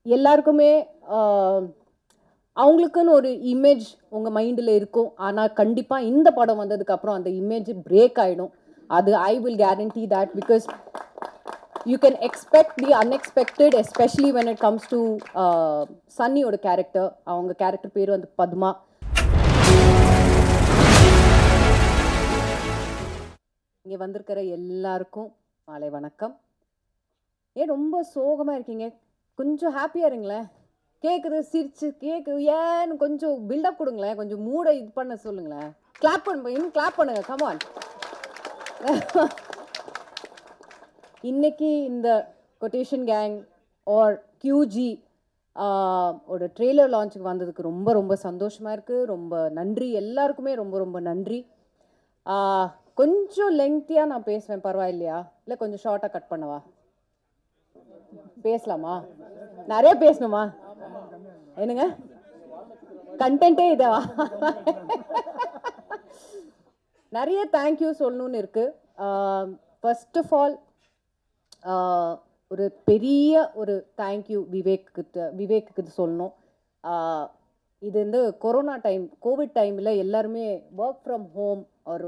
எல்லாருக்குமே அவங்களுக்குன்னு ஒரு இமேஜ் உங்கள் மைண்டில் இருக்கும். ஆனால் கண்டிப்பாக இந்த படம் வந்ததுக்கப்புறம் அந்த இமேஜ் பிரேக் ஆகிடும். அது I will guarantee that because you can expect the unexpected, especially when it comes to Sunnyயோட கேரக்டர். அவங்க கேரக்டர் பேர் வந்து பத்மா. இங்கே வந்திருக்கிற எல்லாருக்கும் மாலை வணக்கம். ஏன் ரொம்ப சோகமாக இருக்கீங்க? கொஞ்சம் ஹாப்பியாக இருங்களேன். கேட்குது சிரிச்சு கேட்குது ஏன்னு கொஞ்சம் பில்டப் கொடுங்களேன். கொஞ்சம் மூடை இது பண்ண சொல்லுங்களேன். கிளாப் பண்ண இன்னும் கிளாப் பண்ணுங்க. கமான். இன்னைக்கு இந்த கொட்டேஷன் கேங் ஆர் கியூஜி ஒரு ட்ரெய்லர் லான்ச்சுக்கு வந்ததுக்கு ரொம்ப ரொம்ப சந்தோஷமாக இருக்குது. ரொம்ப நன்றி எல்லாருக்குமே, ரொம்ப ரொம்ப நன்றி. கொஞ்சம் லெங்க்த்தியாக நான் பேசுவேன், பரவாயில்லையா? இல்லை கொஞ்சம் ஷார்ட்டாக கட் பண்ணவா? பேசலாமா? நிறைய பேசணுமா? என்னங்க கண்டென்ட்டே இதவா? நிறைய தேங்க்யூ சொல்லணும்னு இருக்குது. ஃபர்ஸ்ட் ஆஃப் ஆல் ஒரு பெரிய ஒரு தேங்க்யூ விவேக்கு சொல்லணும். இது வந்து கொரோனா டைம், கோவிட் டைமில் எல்லாருமே ஒர்க் ஃப்ரம் ஹோம் ஒரு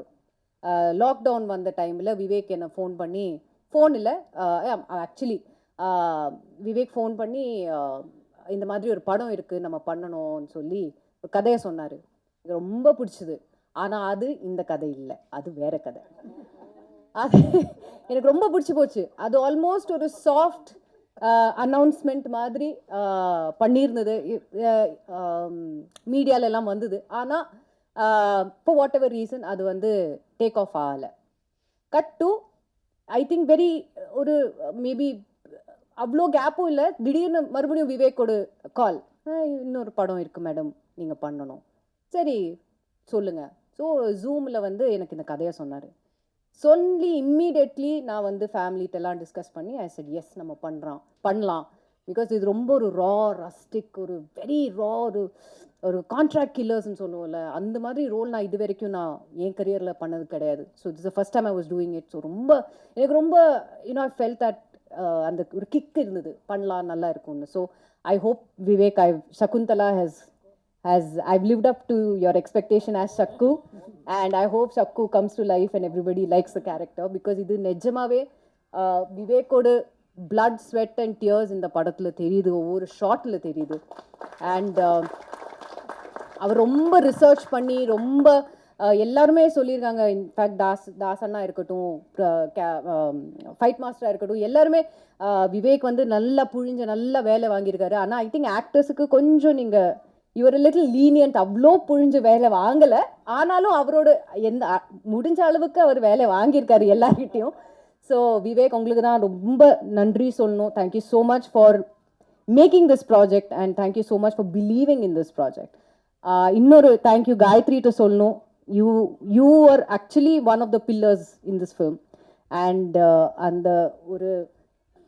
லாக்டவுன் வந்த டைமில் விவேக் என்னை ஃபோன் பண்ணி, ஃபோன் இல்லை ஆக்சுவலி விவேக் ஃபோன் பண்ணி இந்த மாதிரி ஒரு படம் இருக்குது நம்ம பண்ணணும்னு சொல்லி ஒரு கதையை சொன்னார். எனக்கு ரொம்ப பிடிச்சிது. ஆனால் அது இந்த கதை இல்லை, அது வேற கதை. அது எனக்கு ரொம்ப பிடிச்சி போச்சு. அது ஆல்மோஸ்ட் ஒரு சாஃப்ட் அனௌன்ஸ்மெண்ட் மாதிரி பண்ணியிருந்தது, மீடியாலெல்லாம் வந்தது. ஆனால் இப்போ வாட் எவர் ரீசன் அது வந்து டேக் ஆஃப் ஆகலை. Cut to I think very ஒரு மேபி அவ்வளோ கேப்பும் இல்லை, திடீர்னு மறுபடியும் விவேக்கோட கால், இன்னொரு படம் இருக்குது மேடம், நீங்கள் பண்ணணும். சரி சொல்லுங்கள். ஸோ ஜூமில் வந்து எனக்கு இந்த கதையை சொன்னார். சொல்லி இம்மீடியட்லி நான் வந்து ஃபேமிலிட்டெல்லாம் டிஸ்கஸ் பண்ணி ஐ செட் எஸ் நம்ம பண்ணலாம். பிகாஸ் இது ரொம்ப ஒரு ரா ரஸ்டிக், ஒரு வெரி ரா, ஒரு கான்ட்ராக்ட் கில்லர்ஸ்ன்னு சொல்லுவோம்ல, அந்த மாதிரி ரோல் நான் இது வரைக்கும் நான் என் கரியரில் பண்ணது கிடையாது. So it's the first time I was doing it. So எனக்கு ரொம்ப ஐ ஃபெல்ட் தட் அந்த ஒரு கிக் இருந்தது, பண்ணலாம் நல்லா இருக்கும்னு. So I hope Vivek, Shakuntala I've lived up to your expectation as Shakku, and I hope Shakku comes to life and everybody likes the character, because idu nejamave Vivekoda blood, sweat and tears in the padathula theriyudhu, over shot la theriyudhu. And அவர் ரொம்ப research பண்ணி ரொம்ப எல்லாருமே சொல்லியிருக்காங்க. In fact தாசண்ணா இருக்கட்டும், fight மாஸ்டராக இருக்கட்டும், எல்லாருமே விவேக் வந்து நல்லா புழிஞ்ச நல்லா வேலை வாங்கியிருக்காரு. ஆனால் ஐ திங்க் ஆக்டர்ஸுக்கு கொஞ்சம் நீங்கள் யுவர் லிட்டில் லீனியன்ட். அவ்வளோ புழிஞ்ச வேலை வாங்கலை, ஆனாலும் அவரோட எந்த முடிஞ்ச அளவுக்கு அவர் வேலை வாங்கியிருக்காரு எல்லார்கிட்டையும். ஸோ விவேக், உங்களுக்கு தான் ரொம்ப நன்றி சொல்லணும். Thank you so much for making this project and thank you so much for believing in this project. இன்னொரு தேங்க்யூ காயத்ரிட்டு சொல்லணும். You are actually one of the pillars in this film. And அந்த ஒரு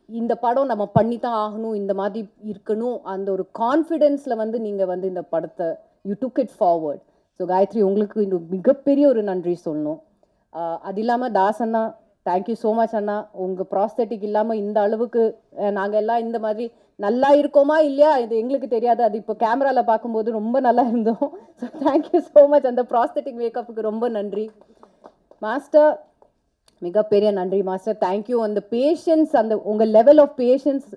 இந்த படம் நம்ம பண்ணி தான் ஆகணும், இந்த மாதிரி இருக்கணும், அந்த ஒரு கான்ஃபிடென்ஸில் வந்து நீங்கள் வந்து இந்த படத்தை you took it forward. So Gayathri, உங்களுக்கு இன்னும் மிகப்பெரிய ஒரு நன்றி சொல்லணும். அது இல்லாமல் தாசண்ணா, தேங்க்யூ ஸோ மச் அண்ணா. உங்கள் ப்ராஸ்தட்டிக் இல்லாமல் இந்த அளவுக்கு நாங்கள் எல்லாம் இந்த மாதிரி நல்லா இருக்கோமா இல்லையா இது எங்களுக்கு தெரியாது. அது இப்போ கேமராவில் பார்க்கும்போது ரொம்ப நல்லா இருந்தோம். So thank you so much. அந்த ப்ராஸ்தட்டிக் மேக்கப்புக்கு ரொம்ப நன்றி. மாஸ்டர், மிகப்பெரிய நன்றி மாஸ்டர். தேங்க்யூ. அந்த பேஷன்ஸ், அந்த உங்கள் லெவல் ஆஃப் பேஷன்ஸ்,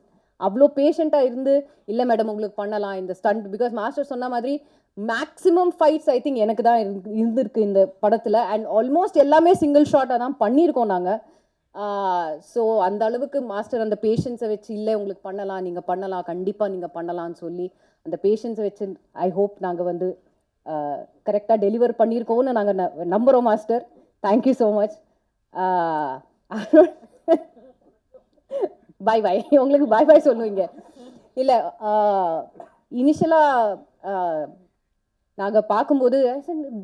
அவ்வளோ பேஷண்ட்டாக இருந்து, இல்லை மேடம் உங்களுக்கு பண்ணலாம் இந்த ஸ்டண்ட், பிகாஸ் மாஸ்டர் சொன்ன மாதிரி மேக்ஸிமம் ஃபைட்ஸ் ஐ திங்க் எனக்கு தான் இருந்திருக்கு இந்த படத்தில். அண்ட் ஆல்மோஸ்ட் எல்லாமே சிங்கிள் ஷாட்டாக தான் பண்ணியிருக்கோம் நாங்கள். ஸோ அந்த அளவுக்கு மாஸ்டர் அந்த பேஷன்ஸை வச்சு, இல்லை உங்களுக்கு பண்ணலாம், நீங்கள் பண்ணலாம், கண்டிப்பாக நீங்கள் பண்ணலான்னு சொல்லி அந்த பேஷன்ஸை வச்சு ஐ ஹோப் நாங்கள் வந்து கரெக்டாக டெலிவர் பண்ணியிருக்கோன்னு நாங்கள் நம்புகிறோம் master. Thank you so much. Bye bye. உங்களுக்கு பாய் பாய் சொல்லுவீங்க இல்லை? இனிஷியலாக நாங்கள் பார்க்கும்போது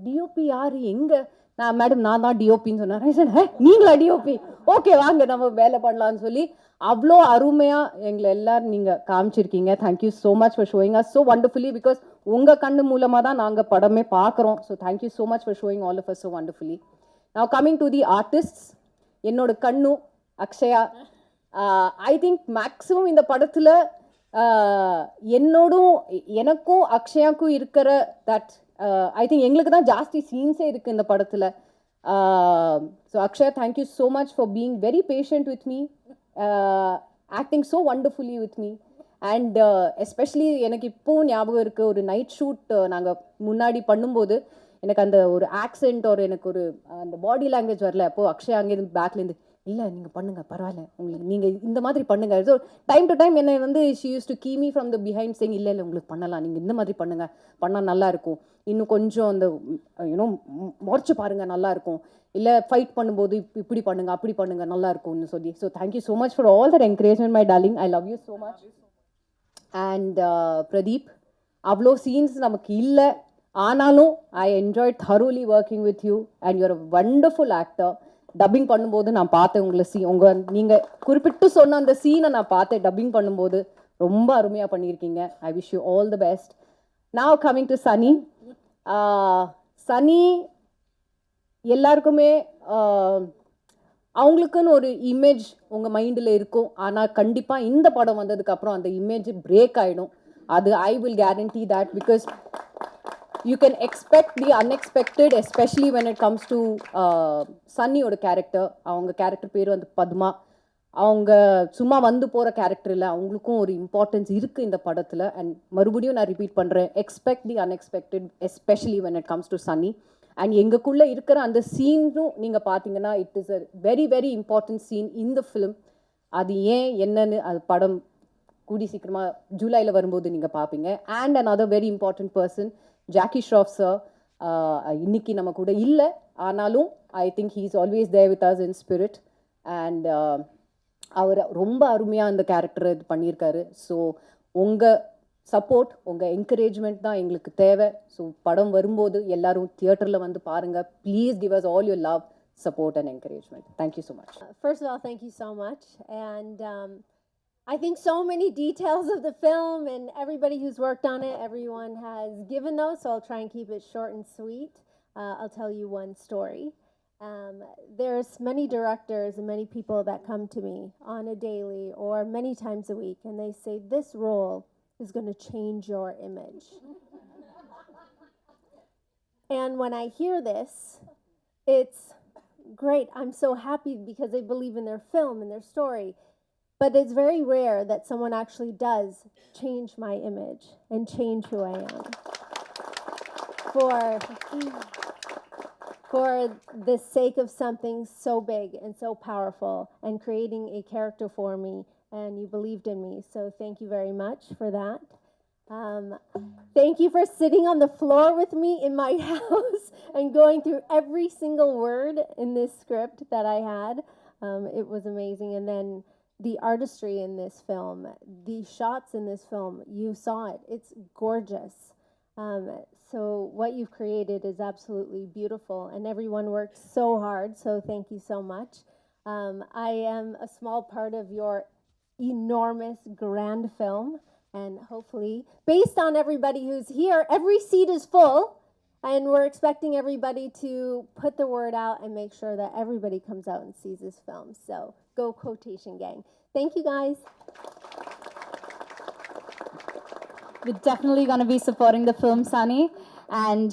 டிஓபி யார் எங்கே, நான் மேடம் நான் தான் டிஓபின்னு சொன்னேன். நீங்களா டிஓபி? ஓகே வாங்க நம்ம வேலை பண்ணலான்னு சொல்லி அவ்வளோ அருமையாக எங்களை எல்லாரும் நீங்கள் காமிச்சிருக்கீங்க. Thank you so much for showing us so wonderfully, because உங்கள் கண்ணு மூலமாக தான் நாங்கள் படமே பார்க்குறோம். So thank you so much for showing all of us so wonderfully. Now coming to the artists, என்னோட கண்ணு அக்ஷயா, ஐ திங்க் மேக்ஸிமம் இந்த படத்தில் என்னோடும் எனக்கும் அக்ஷயாக்கும் இருக்கிற தட் ஐ திங்க் எங்களுக்கு தான் ஜாஸ்தி சீன்ஸே இருக்குது இந்த படத்தில். So Akshaya, thank you so much for being very patient with me, acting so wonderfully with me. And especially எனக்கு இப்போவும் ஞாபகம் இருக்குது, ஒரு நைட் ஷூட் நாங்கள் முன்னாடி பண்ணும்போது எனக்கு அந்த ஒரு ஆக்சென்ட் ஒரு எனக்கு ஒரு அந்த பாடி லாங்குவேஜ் வரல. அப்போது அக்ஷயா அங்கேருந்து பேக்லேருந்து, இல்லை நீங்கள் பண்ணுங்கள் பரவாயில்ல, உங்களுக்கு நீங்கள் இந்த மாதிரி பண்ணுங்கள். ஸோ டைம் டு டைம் என்னை வந்து she use to kick me from the behind saying, இல்லை இல்லை உங்களுக்கு பண்ணலாம், நீங்கள் இந்த மாதிரி பண்ணுங்கள், பண்ணால் நல்லாயிருக்கும், இன்னும் கொஞ்சம் அந்த யூனோ முறைச்சி பாருங்கள் நல்லாயிருக்கும், இல்லை ஃபைட் பண்ணும்போது இப்படி பண்ணுங்கள் அப்படி பண்ணுங்கள் நல்லாயிருக்கும்னு சொல்லி. So thank you so much for all that encouragement my darling. I love you so much. And Pradeep, அவ்வளோ சீன்ஸ் நமக்கு இல்லை, ஆனாலும் I enjoy thoroughly working with you and you are a wonderful actor. Dubbing பண்ணும்போது நான் பார்த்தேன் உங்களை நீங்கள் குறிப்பிட்டு சொன்ன அந்த சீனை நான் பார்த்தேன் டப்பிங் பண்ணும்போது. ரொம்ப அருமையாக பண்ணியிருக்கீங்க. I wish you all the best. Now coming to Sunny. Sunny எல்லாருக்குமே அவங்களுக்குன்னு ஒரு இமேஜ் உங்கள் மைண்டில் இருக்கும். ஆனால் கண்டிப்பாக இந்த படம் வந்ததுக்கப்புறம் அந்த இமேஜ் பிரேக் ஆகிடும். அது I will guarantee that, because you can expect the unexpected, especially when it comes to சன்னியோட கேரக்டர். அவங்க கேரக்டர் பேர் வந்து பத்மா. அவங்க சும்மா வந்து போகிற கேரக்டர் இல்லை, அவங்களுக்கும் ஒரு இம்பார்ட்டன்ஸ் இருக்குது இந்த படத்தில். அண்ட் மறுபடியும் நான் ரிப்பீட் பண்ணுறேன், expect the unexpected, especially when it comes to Sunny. And எங்களுக்குள்ளே இருக்கிற அந்த சீனும் நீங்கள் பார்த்தீங்கன்னா it is a very very important scene in the film. அது ஏன் என்னன்னு அது படம் கூடி சீக்கிரமாக ஜூலையில் வரும்போது நீங்கள் பார்ப்பீங்க. And another very important person, Jackie Shroff sir, இன்னைக்கு நம்ம கூட இல்லை, ஆனாலும் I think he is always there with us in spirit. And அவர் ரொம்ப அருமையாக அந்த கேரக்டரை இது பண்ணியிருக்காரு. ஸோ உங்கள் சப்போர்ட், உங்கள் என்கரேஜ்மெண்ட் தான் எங்களுக்கு தேவை. ஸோ படம் வரும்போது எல்லாரும் தியேட்டரில் வந்து பாருங்கள். Please give us all your love, support and encouragement. Thank you so much. First of all, thank you so much. And I think so many details of the film and everybody who's worked on it, everyone has given those, so I'll try and keep it short and sweet. I'll tell you one story. There's many directors and many people that come to me on a daily or many times a week, and they say, this role is going to change your image. And when I hear this, it's great. I'm so happy because they believe in their film and their story. But it's very rare that someone actually does change my image and change who I am for the sake of something so big and so powerful and creating a character for me, and you believed in me. So thank you very much for that. Thank you for sitting on the floor with me in my house and going through every single word in this script that I had. It was amazing. And then the artistry in this film, the shots in this film, you saw it. It's gorgeous. So what you've created is absolutely beautiful, and everyone worked so hard, so thank you so much. I am a small part of your enormous, grand film, and hopefully, based on everybody who's here, every seat is full, and we're expecting everybody to put the word out and make sure that everybody comes out and sees this film. So go Quotation Gang. Thank you, guys. We're definitely going to be supporting the film, Sunny. And